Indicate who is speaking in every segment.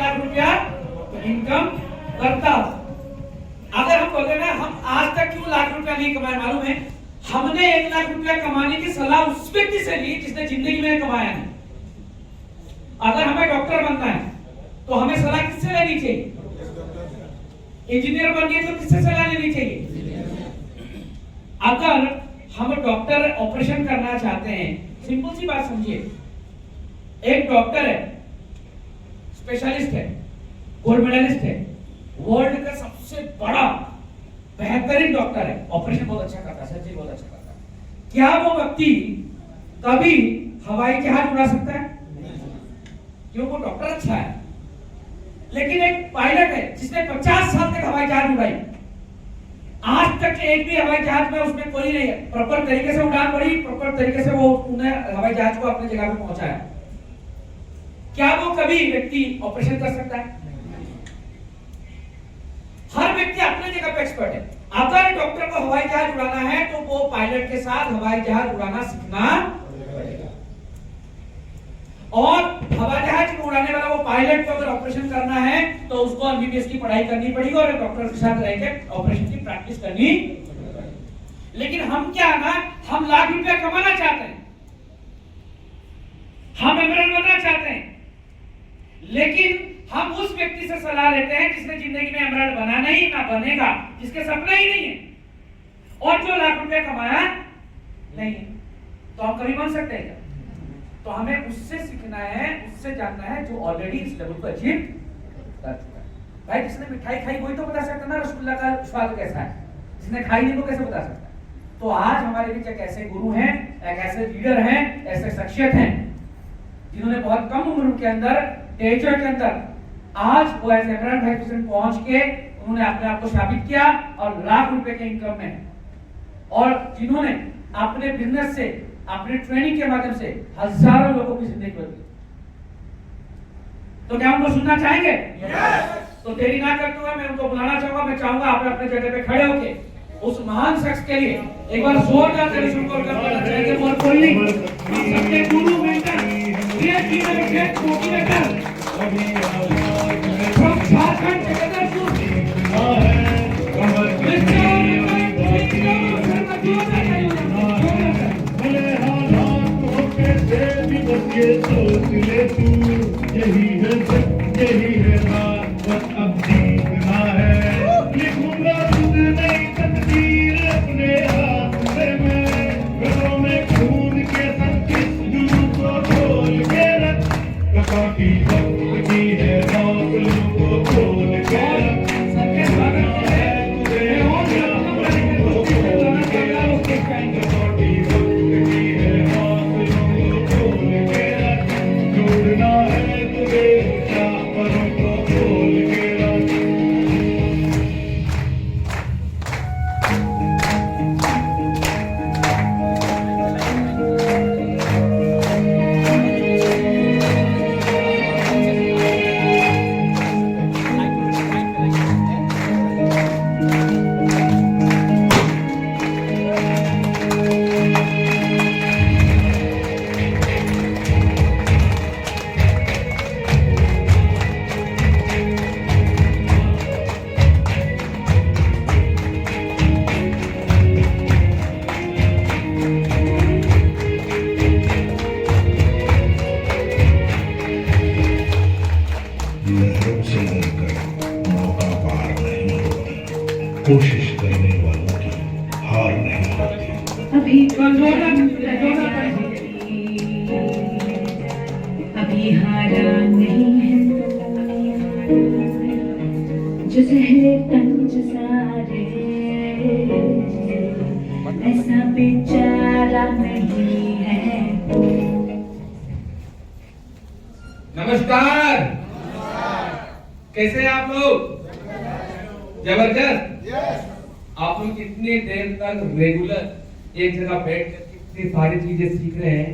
Speaker 1: लाख रुपया इनकम करता हो। अगर हम बोले ना हम आज तक क्यों लाख रुपया नहीं कमाए, मालूम है? हमने 1 लाख रुपया कमाने की सलाह उस व्यक्ति से ली जिसने जिंदगी में कमाया नहीं। अगर हमें डॉक्टर बनना है तो हमें सलाह किससे लेनी चाहिए? इंजीनियर बननी है तो किससे सलाह लेनी चाहिए? अगर हम डॉक्टर ऑपरेशन करना चाहते हैं, सिंपल सी बात समझिए, एक डॉक्टर है, स्पेशलिस्ट है, गोल्ड मेडलिस्ट है, वर्ल्ड का सबसे बड़ा बेहतरीन डॉक्टर है, ऑपरेशन बहुत अच्छा करता है, सर्जरी बहुत अच्छा करता है। क्या वो व्यक्ति कभी हवाई जहाज उड़ा सकता है? क्यों? वो डॉक्टर अच्छा है। लेकिन एक पायलट है जिसने 50 साल तक हवाई जहाज उड़ाई, आज तक एक भी हवाई जहाज में उसमें कोई नहीं है, प्रॉपर तरीके से उड़ान पड़ी, प्रॉपर तरीके से वो उन्हें हवाई जहाज को अपनी जगह पे पहुंचाया। क्या वो कभी व्यक्ति ऑपरेशन कर सकता है? हर व्यक्ति अपनी जगह पे एक्सपर्ट है। अगर डॉक्टर को हवाई जहाज उड़ाना है तो वो पायलट के साथ हवाई जहाज उड़ाना सीखना पड़ेगा। और हवाई जहाज को उड़ाने वाला वो पायलट को अगर ऑपरेशन करना है तो उसको एमबीबीएस की पढ़ाई करनी पड़ेगी और डॉक्टर के साथ रहकर ऑपरेशन की प्रैक्टिस करनी। लेकिन हम क्या ना, हम लाख रुपया कमाना चाहते हैं, हम एमरल्ड बनना चाहते हैं, लेकिन हम उस व्यक्ति से सलाह लेते हैं जिसने जिंदगी में एमरल्ड बना नहीं, ना बनेगा, जिसके सपना ही नहीं है और जो लाख रुपया कमाया नहीं है, तो हम कभी बन सकते हैं क्या? तो हमें उससे सीखना है, उससे जानना है जो ऑलरेडी इस लेवल को अचीव कर चुका है। भाई जिसने मिठाई खाई वही तो बता सकता ना रसगुल्ला का स्वाद कैसा है, जिसने खाई नहीं वो कैसे बता सकता? तो आज हमारे बीच एक ऐसे गुरु हैं, एक ऐसे लीडर हैं, ऐसे शख्सियत हैं जिन्होंने बहुत कम उम्र के अंदर, टेचर के अंदर आज वो ऐसे एमरल्ड हाई पोजीशन पहुंच के उन्होंने अपने आप को साबित किया और लाख रुपए के इनकम में, और जिन्होंने अपने बिजनेस से, अपने ट्रेनिंग के माध्यम से हजारों लोगों की जिंदगी बदली। तो क्या उनको सुनना चाहेंगे? तो देरी ना करते हुए मैं उनको बुलाना चाहूंगा। मैं चाहूंगा आप अपने जगह पे खड़े होके उस महान शख्स के लिए एक बार जोरदार ताली शुरू करना चाहेंगे। और कोई नहीं, हम सबके गुरु mentor, great leader, great motivator from Jharkhand Jagdalpur,
Speaker 2: ये सोच ले तू, यही है सच, यही है बात, बस अब जीतना है। लिखूंगा खुद नई तकदीर अपने हाथ में मैं, घरों में खून के संग इस जुलूं को खोल के रख, कसौटी वक्त की है नौकलों को खोल के रख। सबके स्वागत है तुझे हो कसौटी वक्त की है नौकलों को खोल के रख, ढूंढना है तुझे क्या परों को खोल के रख। लहरों से डरकर मौका पार नहीं होती, कोशिश करने वालों की हार नहीं होती।
Speaker 3: अभी हारा नहीं है जो सहले तंज सारे, ऐसा बेचारा नहीं है।
Speaker 1: नमस्कार, कैसे हैं आप लोग? जबरदस्त। आप लोग कितनी देर तक रेगुलर एक जगह बैठ कर कितनी सारी चीजें सीख रहे हैं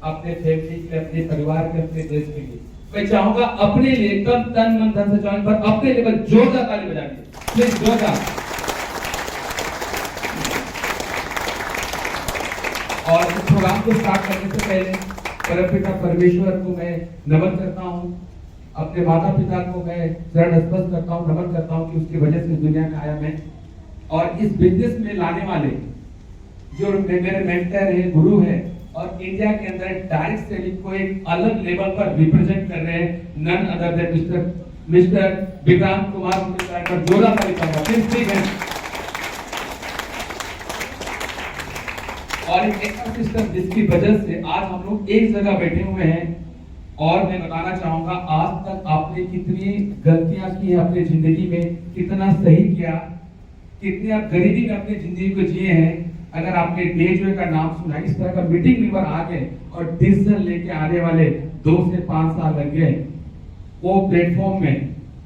Speaker 1: अपने फैमिली के लिए, अपने परिवार के, अपने देश के लिए। मैं चाहूंगा अपने लिए एकदम तन मन धन से ज्वाइन पर अपने लिए बस जोरदार ताली बजा दीजिए प्लीज, जोरदार। और इस प्रोग्राम को स्टार्ट करने से पहले परमपिता परमेश्वर को मैं नमन करता हूँ।
Speaker 4: अपने माता पिता को मैं शरण स्पर्श करता हूँ, नमन करता हूँ कि उसकी वजह से दुनिया में आया मैं। और इस बिजनेस में लाने वाले जो मेरे मेंटर है, गुरु है, और इंडिया के अंदर डायरेक्ट सेलिंग को एक अलग लेवल पर रिप्रेजेंट कर रहे हैं, none other than mister Vikrant Kumar. उनके पर जोरदार ताली पाऊंगा, प्लीज ठीक है। और एक ऐसा सिस्टम जिसकी वजह से आज हम लोग एक जगह बैठे हुए हैं। और मैं बताना चाहूंगा, आज तक आपने कितनी गलतियां की है अपनी जिंदगी में, कितना सही किया, कितनी आप गरीबी में अपनी जिंदगी को जिए हैं। अगर आपने डेजवे का नाम सुना, इस तरह का मीटिंग मेंबर आ गए और डिसीजन लेके आने वाले 2 से 5 साल लग गए वो प्लेटफॉर्म में,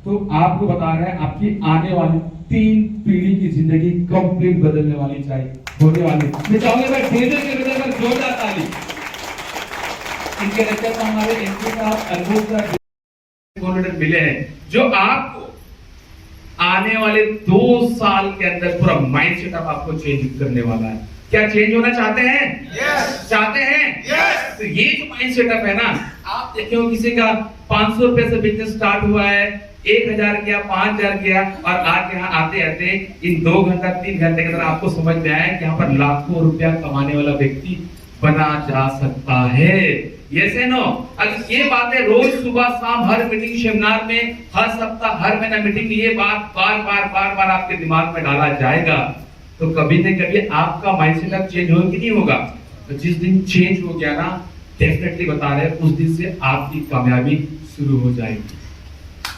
Speaker 4: तो आपको बता रहे हैं आपकी आने वाली 3 पीढ़ी की जिंदगी कंप्लीट बदलने वाली चाहिए होने वाली। मैं चाहूंगा भाई डेजवे के हृदय पर जोरदार ताली। इनके लेक्चर में हमारे एमपी साहब अनुभव मिले हैं, जो आपको आने वाले 2 साल के अंदर पूरा माइंड सेटअप आपको चेंज करने वाला है। क्या चेंज होना चाहते हैं?
Speaker 5: यस।
Speaker 4: चाहते हैं?
Speaker 5: यस।
Speaker 4: तो ये जो माइंड सेटअप है ना, आप देखे हो किसी का 500 रुपए से बिजनेस स्टार्ट हुआ है, 1000 किया, 5000 किया, और आज यहाँ आते आते इन 2 घंटा 3 घंटे के अंदर आपको समझ में आया कि यहाँ पर लाखों रुपया कमाने वाला व्यक्ति बना जा सकता है। Yes and no? अगर ये बातें रोज सुबह शाम हर मीटिंग सेमिनार में, हर सप्ताह, हर महीना मीटिंग में ये बात बार बार आपके दिमाग में डाला जाएगा, तो कभी न कभी आपका माइंडसेट चेंज होगा कि नहीं होगा? तो जिस दिन चेंज हो गया ना, डेफिनेटली बता रहे हैं उस दिन से आपकी कामयाबी शुरू हो जाएगी।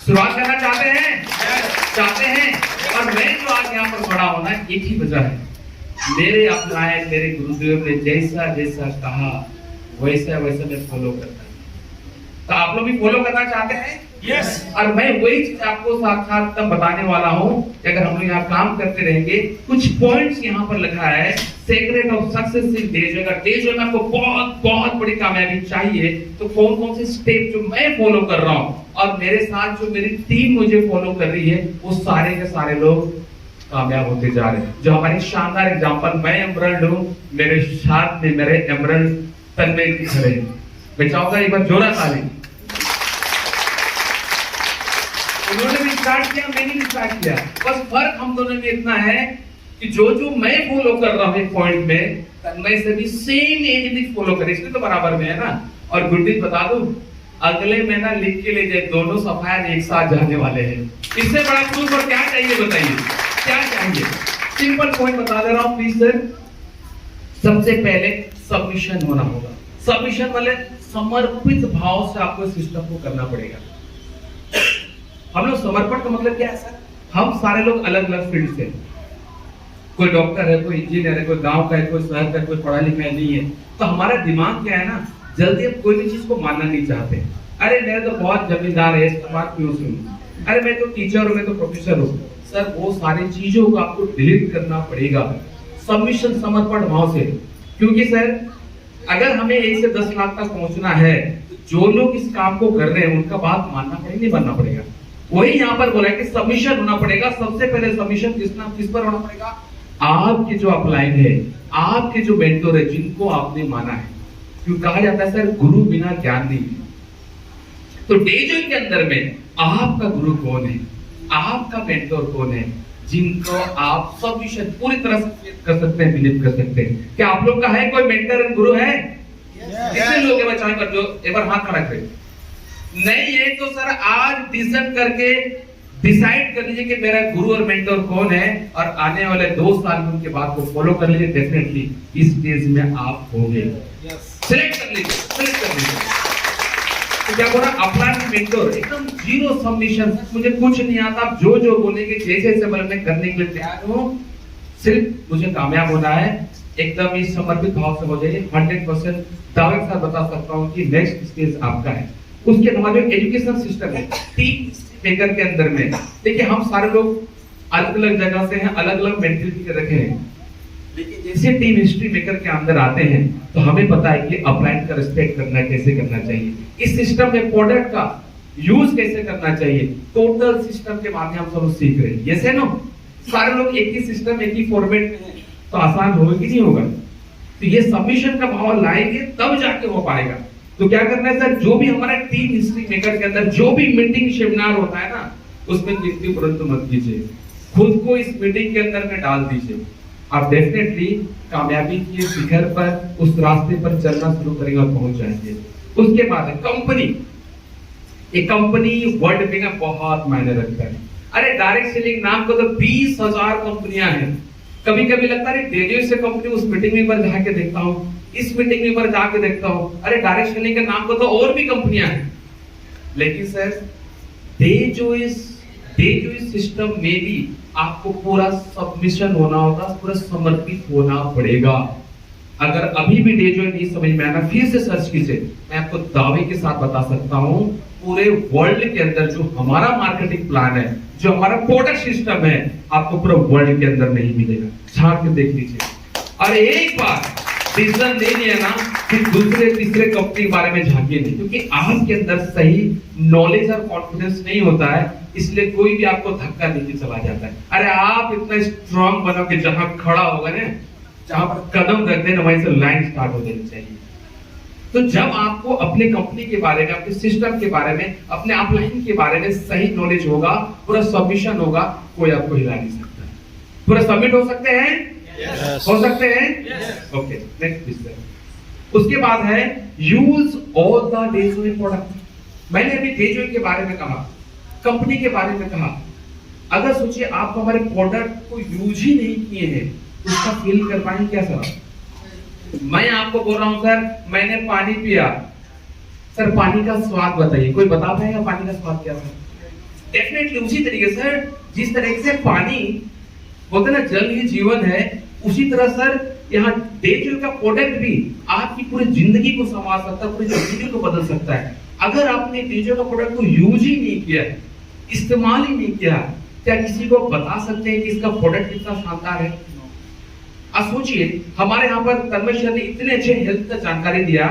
Speaker 4: शुरुआत करना चाहते हैं? चाहते हैं? और मैं जो आज यहाँ पर खड़ा होना, एक ही वजह है, मेरे अपनाए मेरे गुरुदेव ने जैसा जैसा कहा वैसा वैसा मैं फॉलो करता हूं। तो आप लोग भी फॉलो करना चाहते हैं?
Speaker 5: यस।
Speaker 4: और मैं वही चीज आपको साक्षात तब बताने वाला हूं कि अगर हम लोग यहाँ काम करते रहेंगे। कुछ पॉइंट्स यहाँ पर लिखा है, secret of success in days. अगर डेज में आपको बहुत बहुत बड़ी कामयाबी चाहिए तो कौन कौन से स्टेप जो मैं फॉलो कर रहा हूँ और मेरे साथ जो मेरी टीम मुझे फॉलो कर रही है, वो सारे के सारे लोग कामयाब होते जा रहे हैं। जो हमारी शानदार एग्जांपल, मैं एमरल्ड हूं, मेरे साथ में मेरे एमरल्ड तन्मय जी खड़े हैं। मैं चाहूंगा एक बार जोरा ताली। उन्होंने भी स्टार्ट किया, मैंने भी स्टार्ट किया, बस फर्क हम दोनों में इतना है कि जो मैं फॉलो कर रहा हूं एक पॉइंट में, तन्मय से भी सेम एज में फॉलो करे, इसलिए तो बराबर में है ना। और गुड न्यूज़ बता दूं, अगले महीना लिख के ले जाए, दोनों सफायर एक साथ जाने वाले हैं। इससे बड़ा प्रूफ और क्या चाहिए बताइए? क्या चाहिए? सिंपल पॉइंट बता दे रहा हूं प्लीज सर। सबसे पहले सबमिशन होना होगा। सबमिशन वाले समर्पित भाव से आपको सिस्टम को करना पड़ेगा। हम लोग समर्पण का मतलब क्या है सर? हम सारे लोग अलग अलग फील्ड से, कोई डॉक्टर है, कोई इंजीनियर है, कोई गांव का है, कोई शहर का है, कोई पढ़ा लिखा नहीं है। तो हमारा दिमाग क्या है ना, जल्दी हम कोई भी चीज को मानना नहीं चाहते। अरे मेरे तो बहुत जमींदार है, इसकी बात क्यों सुनूं? अरे मैं तो टीचर हूं, मैं तो प्रोफेसर हूं। सर वो सारी चीजों को आपको डिलीट करना पड़ेगा सबमिशन, समर्पण भाव से। क्योंकि सर अगर हमें 1 से 10 लाख तक पहुंचना है, तो जो लोग इस काम को कर रहे हैं उनका बात मानना पड़ेगा, नहीं मानना पड़ेगा। वही यहाँ पर बोला है कि सबमिशन होना पड़ेगा। सबसे पहले सबमिशन किस पर होना पड़ेगा? आपके जो अपलाइन है, आपके जो मेंटोर है, जिनको आपने माना है। क्यों कहा जाता है सर, गुरु बिना ज्ञान नहीं। तो डेजो के अंदर में आपका गुरु कौन है, आपका मेंटोर कौन है, जिनको आप सबमिशन पूरी तरह से कर सकते हैं, बिलीव कर सकते हैं। क्या आप लोग का है कोई मेंटर एंड गुरु है? कितने लोग हैं बचाने पर जो एक बार हाथ खड़ा करें? नहीं है तो सर आज डिसीजन करके डिसाइड कर लीजिए कि मेरा गुरु और मेंटर कौन है, और आने वाले 2 साल में उनके बात को फॉलो कर लीजिए। डेफिनेटली इस स्टेज में आप होंगे। सिलेक्ट कर लीजिए, सिलेक्ट कर लीजिए। तो क्या बोला, अपना मेंटर एकदम जीरो सबमिशन, मुझे कुछ नहीं आता, आप जो बोलेंगे जैसे मैं करने के लिए तैयार हूं, सिर्फ मुझे कामयाब होना है। एकदम इस समर्पित भाव से हो जाइए। 100% दावे के साथ बता सकता हूं कि नेक्स्ट स्टेज आपका है। उसके हमारे एजुकेशन सिस्टम है, टीम मेकर के अंदर में देखिए, हम सारे लोग अलग अलग जगह से हैं, अलग अलग मेंटलिटी के रखे हैं, लेकिन जैसे टीम हिस्ट्री मेकर के अंदर आते हैं तो हमें पता है कि अपलाइन का रिस्पेक्ट करना कैसे करना चाहिए, इस सिस्टम में प्रोडक्ट का यूज कैसे करना चाहिए, टोटल सिस्टम के माध्यम से हम सीख रहे हैं। यस है नो? सारे लोग एक ही सिस्टम, एक ही फॉर्मेट में है, तो आसान होगा कि नहीं होगा? तो ये सबमिशन का भाव लाएंगे तब जाके हो पाएगा। तो क्या करना है सर, जो भी हमारा टीम हिस्ट्री मेकर के अंदर जो भी मीटिंग सेमिनार होता है ना, उसमें मृत्यु परंतु मत कीजिए, खुद को इस मीटिंग के अंदर में डाल दीजिए। आप डेफिनेटली कामयाबी के शिखर पर, उस रास्ते पर चलना शुरू करेंगे और पहुंच जाएंगे। उसके बाद है कंपनी। एक कंपनी वर्ल्ड में बहुत मायने रखता है। अरे डायरेक्ट सेलिंग नाम को तो 20,000 कंपनियां हैं। कभी कभी लगता है डेजो से कंपनी, उस मीटिंग में पर जाके देखता हूँ, इस मीटिंग में पर जाके देखता हूँ, अरे डायरेक्ट सेलिंग के नाम को तो और भी कंपनियां हैं। लेकिन सर डेजो इस सिस्टम में भी आपको पूरा सबमिशन होना होगा, पूरा समर्पित होना पड़ेगा। अगर अभी भी डेजो नहीं समझ में आना, फिर से सर्च कीजिए। मैं आपको दावे के साथ बता सकता हूं, पूरे वर्ल्ड के अंदर जो हमारा मार्केटिंग प्लान है, जो हमारा प्रोडक्ट सिस्टम है, आपको पूरे वर्ल्ड के अंदर नहीं मिलेगा। झांक के देख लीजिए। और एक बार डिसीजन ले लिया ना, फिर दूसरे तीसरे कंपनी के बारे में झांकिए नहीं, क्योंकि आपके अंदर सही नॉलेज और कॉन्फिडेंस नहीं होता है, इसलिए कोई भी आपको धक्का देके चला जाता है। अरे आप इतना स्ट्रांग बनो कि जहां खड़ा होगा ना, जहां पर कदम रख देना, वहीं से लाइन स्टार्ट हो जानी चाहिए। तो जब आपको अपने कंपनी के बारे में, अपने सिस्टम के बारे में, अपने अपलाइन के बारे में सही नॉलेज होगा, पूरा सबमिशन होगा, कोई आपको हिला नहीं सकता। पूरा सबमिट हो सकते हैं? yes. हो सकते हैं? Okay, next question. उसके बाद है यूज ऑल द डेजो प्रोडक्ट। मैंने अभी डेजो के बारे में कहा, कंपनी के बारे में कहा। अगर सोचिए आप हमारे प्रोडक्ट को यूज ही नहीं किए हैं, उसका फील कर पाएंगे क्या सर? मैं आपको बोल रहा हूं सर, मैंने पानी पिया, सर पानी का स्वाद बताइए, कोई बता पाएगा पानी का स्वाद क्या सर? डेफिनेटली उसी तरीके सर, जिस तरीके से पानी बोलते ना जल ही जीवन है, उसी तरह सर यहाँ डेजो का प्रोडक्ट भी आपकी पूरी जिंदगी को संभाल सकता है, पूरी जिंदगी को बदल सकता है। अगर आपने डेजो का प्रोडक्ट को यूज ही नहीं किया, इस्तेमाल ही नहीं किया, क्या किसी को बता सकते हैं कि इसका प्रोडक्ट कितना शानदार है? अब सोचिए, हमारे यहाँ पर तन्मय सर ने इतने अच्छे हेल्थ का जानकारी दिया,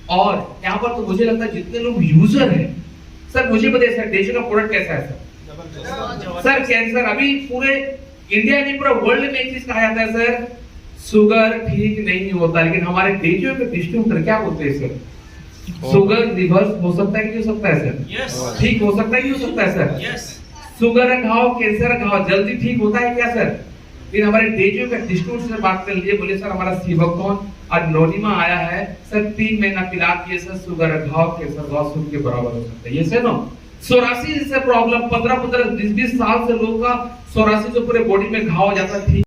Speaker 4: और यहाँ पर तो मुझे लगता है जितने लोग यूजर हैं, सर मुझे बताइए सर डेजो का प्रोडक्ट कैसा है सर? सर कैंसर, अभी पूरे इंडिया में, पूरा वर्ल्ड में एक चीज कहा जाता है सर, शुगर ठीक नहीं होता, लेकिन हमारे डेजो के डिस्ट्रीब्यूटर क्या बोलते हैं सर? शुगर रिवर्स हो सकता है कि हो सकता है सर? ठीक हो सकता है कि हो सकता है सर? शुगर खाओ, कैंसर खाओ, जल्दी ठीक होता है क्या सर? फिर हमारे डेजो का डिस्ट्रीब्यूटर से बात कर लिए, बोले सर हमारा सिवकॉन और नोनिमा आया है सर, 3 महीना पिला दिए सर, शुगर घाव कैंसर घाव शुरू के बराबर हो सकता है। ये सर नो सोरासिस से प्रॉब्लम 15-20 साल से लोगों का सोरासिस जो पूरे बॉडी में घाव हो जाता है, ठीक